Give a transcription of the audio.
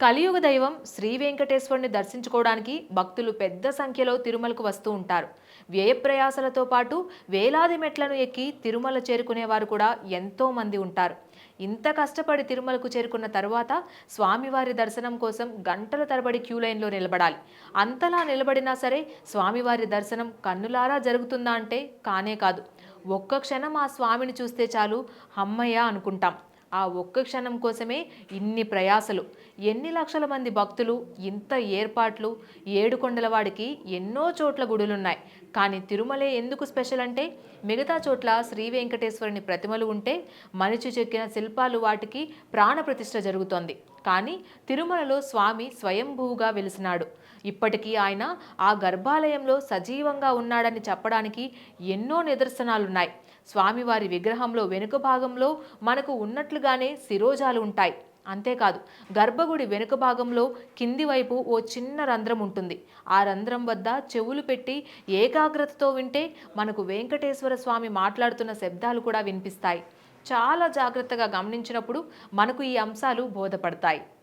కలియుగ దైవం శ్రీ వెంకటేశ్వరుని దర్శించుకోవడానికి భక్తులు పెద్ద సంఖ్యలో తిరుమలకు వస్తూ ఉంటారు. వ్యయప్రయాసలతో పాటు వేలాది మెట్లను ఎక్కి తిరుమల చేరుకునేవారు కూడా ఎంతో మంది ఉంటారు. ఇంత కష్టపడి తిరుమలకు చేరుకున్న తరువాత స్వామివారి దర్శనం కోసం గంటల తరబడి క్యూ లైన్లో నిలబడాలి. అంతలా నిలబడినా సరే స్వామివారి దర్శనం కన్నులారా జరుగుతుందా అంటే కానే కాదు. ఒక్క క్షణం ఆ స్వామిని చూస్తే చాలు హమ్మయ్య అనుకుంటాం. ఆ ఒక్క క్షణం కోసమే ఇన్ని ప్రయాసలు, ఎన్ని లక్షల మంది భక్తులు, ఇంత ఏర్పాట్లు. ఏడుకొండలవాడికి ఎన్నో చోట్ల గుడులున్నాయి, కానీ తిరుమలే ఎందుకు స్పెషల్ అంటే మిగతా చోట్ల శ్రీ వెంకటేశ్వరుని ప్రతిమలు ఉంటే మనిషి చెక్కిన శిల్పాలు వాటికి ప్రాణప్రతిష్ఠ జరుగుతోంది. కానీ తిరుమలలో స్వామి స్వయంభూగా వెలిసినాడు. ఇప్పటికీ ఆయన ఆ గర్భాలయంలో సజీవంగా ఉన్నాడని చెప్పడానికి ఎన్నో నిదర్శనాలున్నాయి. స్వామివారి విగ్రహంలో వెనుక భాగంలో మనకు ఉన్నట్లుగానే శిరోజాలు ఉంటాయి. అంతేకాదు, గర్భగుడి వెనుక భాగంలో కింది వైపు ఓ చిన్న రంధ్రం ఉంటుంది. ఆ రంధ్రం వద్ద చెవులు పెట్టి ఏకాగ్రతతో వింటే మనకు వెంకటేశ్వర స్వామి మాట్లాడుతున్న శబ్దాలు కూడా వినిపిస్తాయి. చాలా జాగ్రత్తగా గమనించినప్పుడు మనకు ఈ అంశాలు బోధపడతాయి.